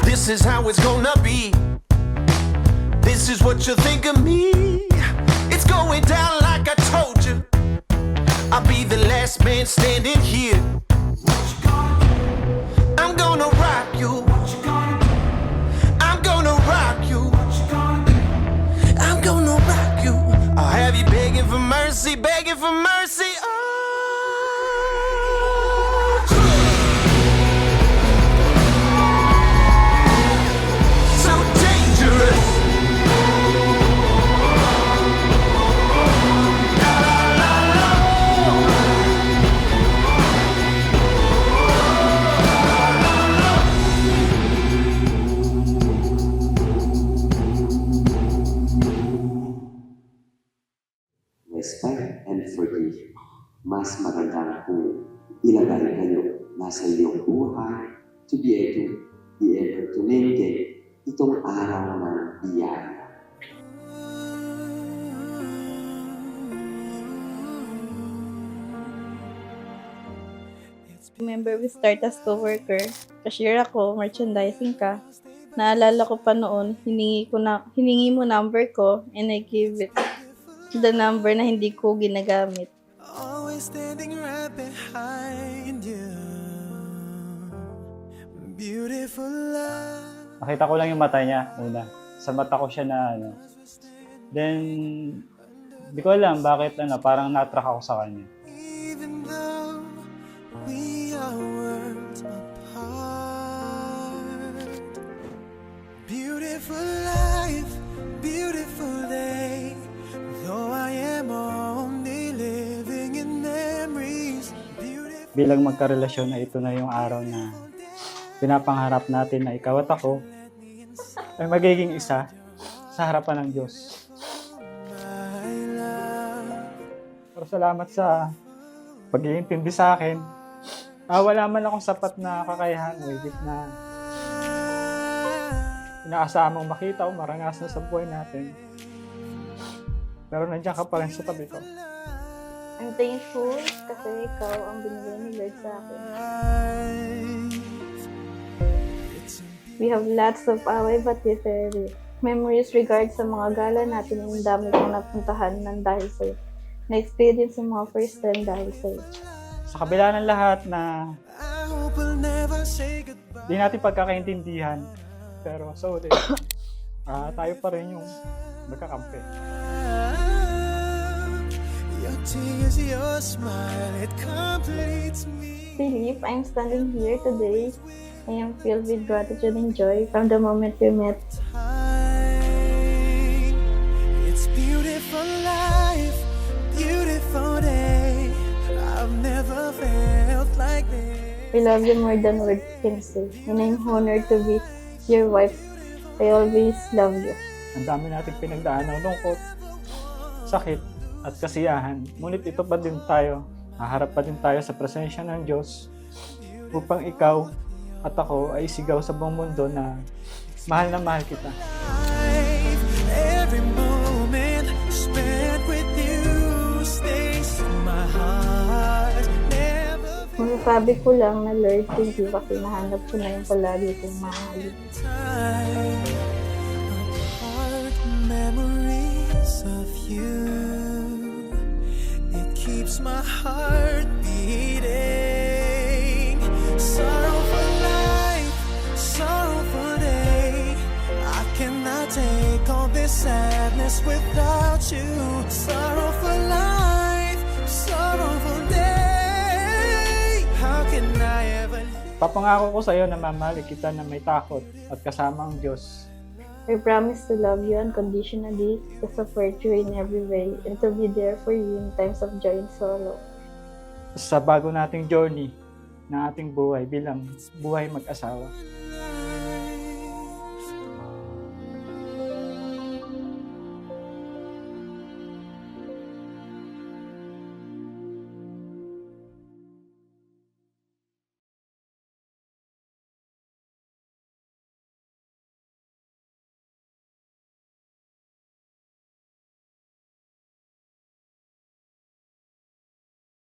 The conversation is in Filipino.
This is how it's gonna be. This is what you think of me. It's going down like I told you. I'll be the last man standing here. I'm gonna rock you. I'm gonna rock you. I'm gonna rock you. I'll have you begging for mercy, begging for mercy. Oh. So dangerous. La, la, la, la. Respect and forgive. Mas maganda kung ilagay kayo nasa iyong buhay to be able to maintain itong araw ng biyaya. Remember, we start as co-worker. Cashier ako, merchandising ka. Naalala ko pa noon, hiningi mo number ko and I gave it the number na hindi ko ginagamit. Always standing right behind you. Beautiful love. Nakita ko lang yung mata niya una. Sa mata ko siya na Then, di ko alam bakit parang na-attract ako sa kanya. Even though we are worlds apart. Beautiful life, beautiful day. Though I am only living in memories. Beautiful. Bilang magkarelasyon na ito na yung araw na pinapangarap natin na ikaw at ako ay magiging isa sa harapan ng Diyos. Pero salamat sa pag-iintindi sa akin. Wala man akong sapat na kakayahan o higit na inaasahan mong makita o maranasan sa buhay natin. Pero nandiyan ka pa rin sa tabi ko. I'm thankful kasi ikaw ang binigay ni Lord sa akin. We have lots of away but different memories regard sa mga gala natin yung dami kong napuntahan ng dahil sa'yo. Na-experience yung mga first time dahil sa'yo. Sa kabila ng lahat na I hope we'll never say goodbye. di natin pagkakaintindihan, pero sorry, tayo pa rin yung magkakampi. Your tears, your smile, it completes me. Philip, I'm standing here today. I am filled with gratitude and joy from the moment we met. It's beautiful life, beautiful day. I've never felt like this. I love you more than words can say, and I'm honored to be your wife. I always love you. Ang dami nating pinagdaan ng lungkot, sakit, at kasiyahan. Ngunit ito pa din tayo, haharap pa din tayo sa presensya ng Diyos upang ikaw at ako ay sigaw sa buong mundo na mahal kita. Every moment spent with you stays in my heart. Never Masasabi ko lang na Lord, thank you kasi nahanap ko na yung palagi kong mahalin. time apart. Memories of you. It keeps my heart beating. Sorrowful life, sorrowful day. I cannot take all this sadness without you. Sorrowful life, sorrowful day. How can I ever live? Papangako ko sa iyo na mamahalin kita na may takot at kasama ang Diyos. I promise to love you unconditionally, to support you in every way, and to be there for you in times of joy and sorrow. Sa bago nating journey ng ating buhay bilang buhay mag-asawa.